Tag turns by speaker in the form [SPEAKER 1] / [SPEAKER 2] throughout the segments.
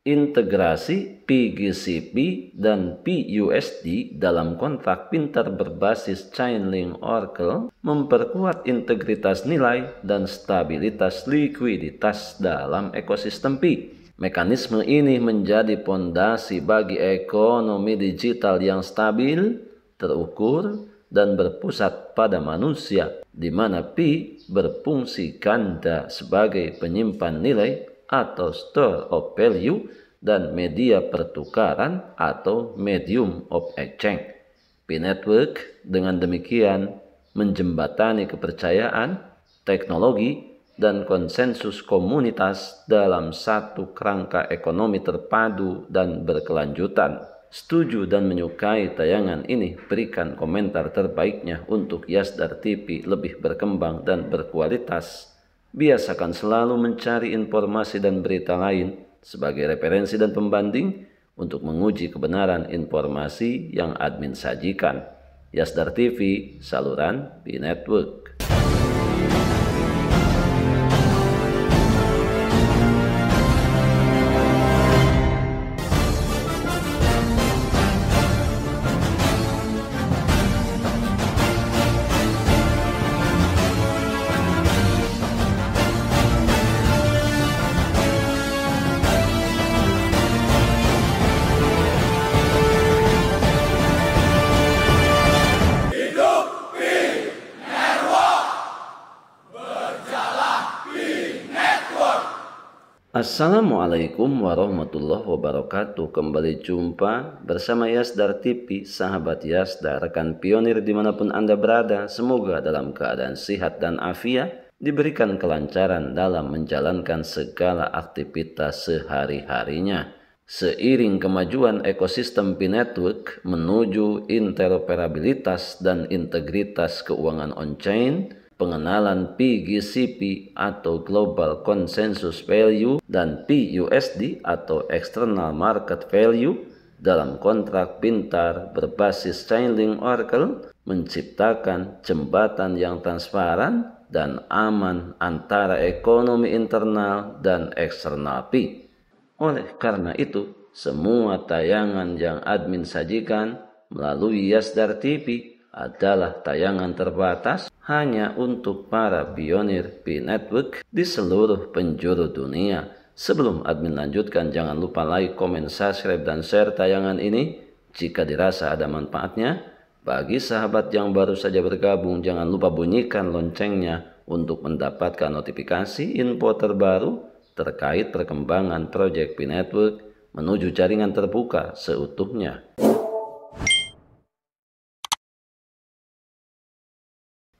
[SPEAKER 1] Integrasi PGCP dan PUSD dalam kontrak pintar berbasis Chainlink Oracle memperkuat integritas nilai dan stabilitas likuiditas dalam ekosistem Pi. Mekanisme ini menjadi pondasi bagi ekonomi digital yang stabil, terukur, dan berpusat pada manusia, di mana Pi berfungsi ganda sebagai penyimpan nilai atau store of value dan media pertukaran atau medium of exchange. Pi Network dengan demikian menjembatani kepercayaan, teknologi, dan konsensus komunitas dalam satu kerangka ekonomi terpadu dan berkelanjutan. Setuju dan menyukai tayangan ini? Berikan komentar terbaiknya untuk Yasdar TV lebih berkembang dan berkualitas. Biasakan selalu mencari informasi dan berita lain sebagai referensi dan pembanding untuk menguji kebenaran informasi yang admin sajikan. Yasdar TV, saluran Pi Network. Assalamualaikum warahmatullahi wabarakatuh. Kembali jumpa bersama Yasdar TV, sahabat Yasdar, rekan pionir dimanapun Anda berada. Semoga dalam keadaan sehat dan afiat, diberikan kelancaran dalam menjalankan segala aktivitas sehari-harinya. Seiring kemajuan ekosistem Pi Network menuju interoperabilitas dan integritas keuangan on-chain, pengenalan PGCP atau Global Consensus Value dan PUSD atau External Market Value dalam kontrak pintar berbasis Chainlink Oracle menciptakan jembatan yang transparan dan aman antara ekonomi internal dan eksternal Pi. Oleh karena itu, semua tayangan yang admin sajikan melalui Yasdar TV adalah tayangan terbatas hanya untuk para pionir Pi Network di seluruh penjuru dunia. Sebelum admin lanjutkan, jangan lupa like, komen, subscribe, dan share tayangan ini jika dirasa ada manfaatnya. Bagi sahabat yang baru saja bergabung, jangan lupa bunyikan loncengnya untuk mendapatkan notifikasi info terbaru terkait perkembangan proyek Pi Network menuju jaringan terbuka seutuhnya.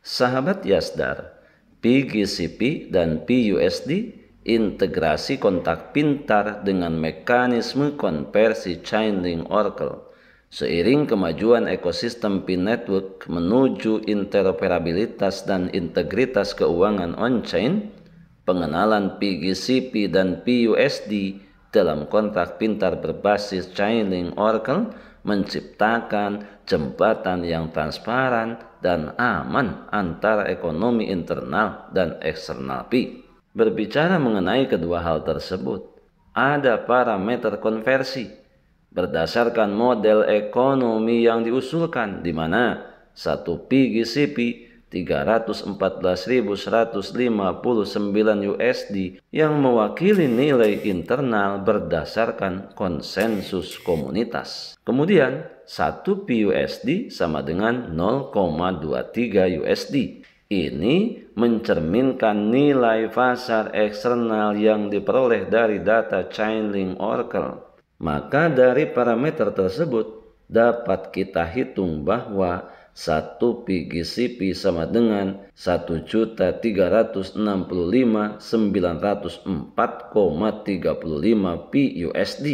[SPEAKER 1] Sahabat Yasdar, PGCP dan PUSD integrasi kontak pintar dengan mekanisme konversi Chainlink Oracle. Seiring kemajuan ekosistem Pi Network menuju interoperabilitas dan integritas keuangan on-chain, pengenalan PGCP dan PUSD dalam kontrak pintar berbasis Chainlink Oracle menciptakan jembatan yang transparan dan aman antara ekonomi internal dan eksternal Pi. Berbicara mengenai kedua hal tersebut, ada parameter konversi berdasarkan model ekonomi yang diusulkan, di mana satu PGCP 314.159 USD yang mewakili nilai internal berdasarkan konsensus komunitas. Kemudian, satu PUSD sama dengan 0,23 USD. Ini mencerminkan nilai pasar eksternal yang diperoleh dari data Chainlink Oracle. Maka dari parameter tersebut dapat kita hitung bahwa satu PGCP sama dengan 1.365.904,35 PUSD,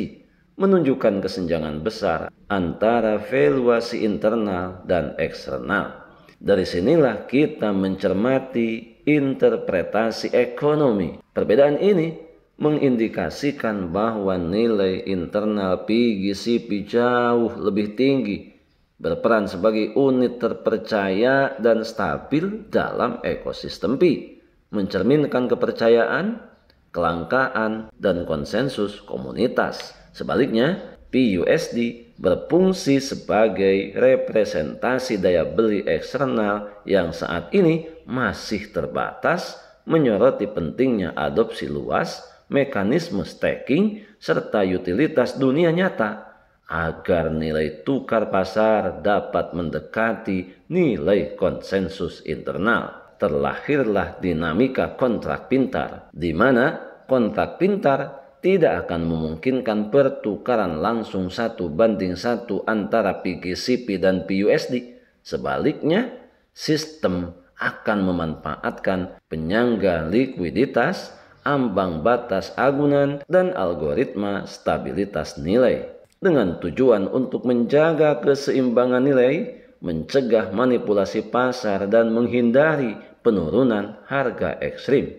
[SPEAKER 1] menunjukkan kesenjangan besar antara valuasi internal dan eksternal. Dari sinilah kita mencermati interpretasi ekonomi. Perbedaan ini mengindikasikan bahwa nilai internal PGCP jauh lebih tinggi, berperan sebagai unit terpercaya dan stabil dalam ekosistem Pi, mencerminkan kepercayaan, kelangkaan, dan konsensus komunitas. Sebaliknya, PUSD berfungsi sebagai representasi daya beli eksternal yang saat ini masih terbatas, menyoroti pentingnya adopsi luas, mekanisme staking, serta utilitas dunia nyata agar nilai tukar pasar dapat mendekati nilai konsensus internal. Terlahirlah dinamika kontrak pintar, di mana kontrak pintar tidak akan memungkinkan pertukaran langsung 1:1 antara PGCP dan PUSD. Sebaliknya, sistem akan memanfaatkan penyangga likuiditas, ambang batas agunan, dan algoritma stabilitas nilai dengan tujuan untuk menjaga keseimbangan nilai, mencegah manipulasi pasar, dan menghindari penurunan harga ekstrim.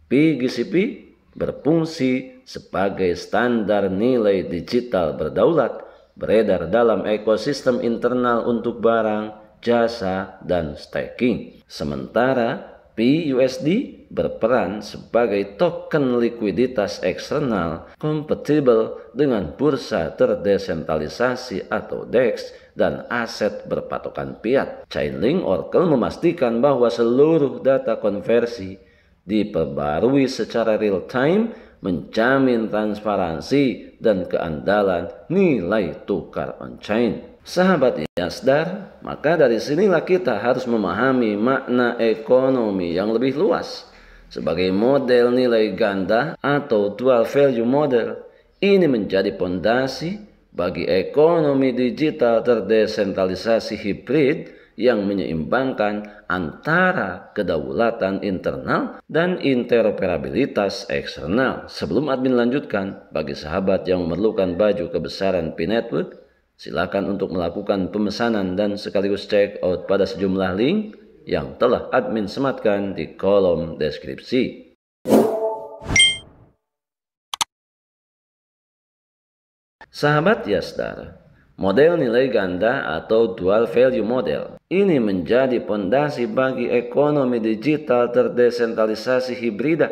[SPEAKER 1] PGCP berfungsi sebagai standar nilai digital berdaulat beredar dalam ekosistem internal untuk barang, jasa, dan staking. Sementara PUSD berperan sebagai token likuiditas eksternal kompatibel dengan bursa terdesentralisasi atau DEX dan aset berpatokan fiat. Chainlink Oracle memastikan bahwa seluruh data konversi diperbarui secara real time, menjamin transparansi dan keandalan nilai tukar on-chain. Sahabat Yasdar, maka dari sinilah kita harus memahami makna ekonomi yang lebih luas. Sebagai model nilai ganda atau dual value model, ini menjadi fondasi bagi ekonomi digital terdesentralisasi hibrid yang menyeimbangkan antara kedaulatan internal dan interoperabilitas eksternal. Sebelum admin lanjutkan, bagi sahabat yang memerlukan baju kebesaran P-Network, silakan untuk melakukan pemesanan dan sekaligus check out pada sejumlah link yang telah admin sematkan di kolom deskripsi. Sahabat Yasdar, model nilai ganda atau dual value model ini menjadi fondasi bagi ekonomi digital terdesentralisasi hibrida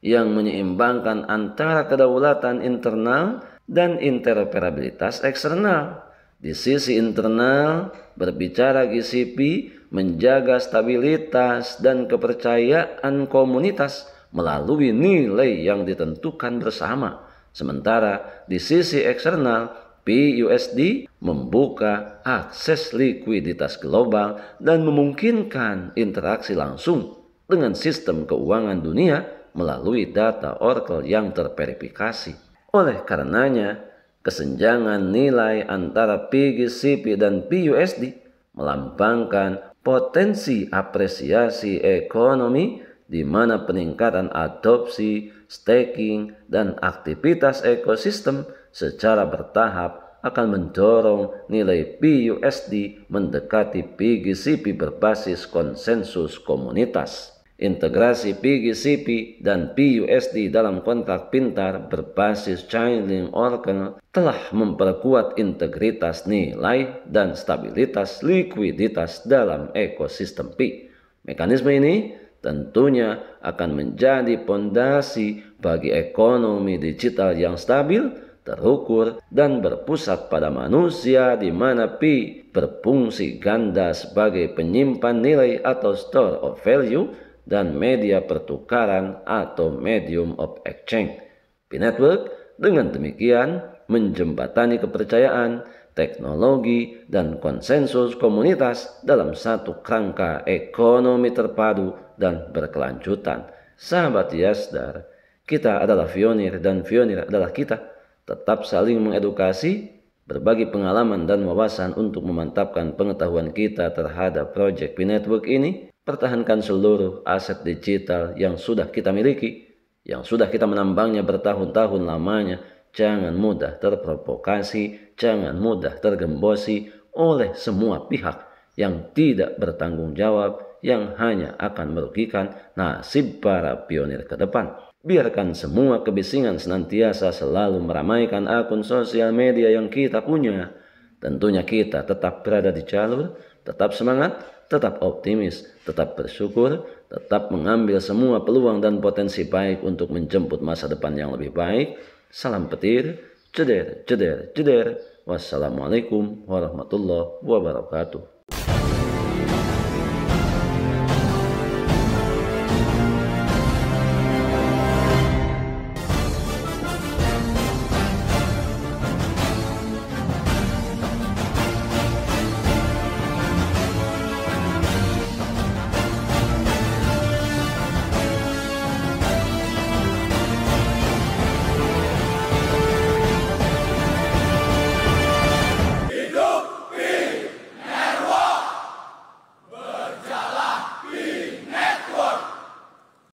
[SPEAKER 1] yang menyeimbangkan antara kedaulatan internal dan interoperabilitas eksternal. Di sisi internal, berbicara GCP menjaga stabilitas dan kepercayaan komunitas melalui nilai yang ditentukan bersama. Sementara di sisi eksternal, PUSD membuka akses likuiditas global dan memungkinkan interaksi langsung dengan sistem keuangan dunia melalui data Oracle yang terverifikasi. Oleh karenanya, kesenjangan nilai antara PGCP dan PUSD melambangkan potensi apresiasi ekonomi di mana peningkatan adopsi, staking, dan aktivitas ekosistem secara bertahap akan mendorong nilai PUSD mendekati PGCP berbasis konsensus komunitas. Integrasi PGCP dan PUSD dalam kontrak pintar berbasis Chainlink Oracle telah memperkuat integritas nilai dan stabilitas likuiditas dalam ekosistem P. Mekanisme ini tentunya akan menjadi fondasi bagi ekonomi digital yang stabil, terukur, dan berpusat pada manusia di mana P berfungsi ganda sebagai penyimpan nilai atau store of value dan media pertukaran atau medium of exchange. P-Network dengan demikian menjembatani kepercayaan, teknologi, dan konsensus komunitas dalam satu kerangka ekonomi terpadu dan berkelanjutan. Sahabat Yasdar, kita adalah pionir dan pionir adalah kita. Tetap saling mengedukasi, berbagi pengalaman dan wawasan untuk memantapkan pengetahuan kita terhadap proyek P-Network ini. Pertahankan seluruh aset digital yang sudah kita miliki, yang sudah kita menambangnya bertahun-tahun lamanya. Jangan mudah terprovokasi, jangan mudah tergembosi oleh semua pihak yang tidak bertanggung jawab, yang hanya akan merugikan nasib para pionir ke depan. Biarkan semua kebisingan senantiasa selalu meramaikan akun sosial media yang kita punya. Tentunya kita tetap berada di jalur, tetap semangat, tetap optimis, tetap bersyukur, tetap mengambil semua peluang dan potensi baik untuk menjemput masa depan yang lebih baik. Salam petir, jeder, jeder, jeder. Wassalamualaikum warahmatullahi wabarakatuh.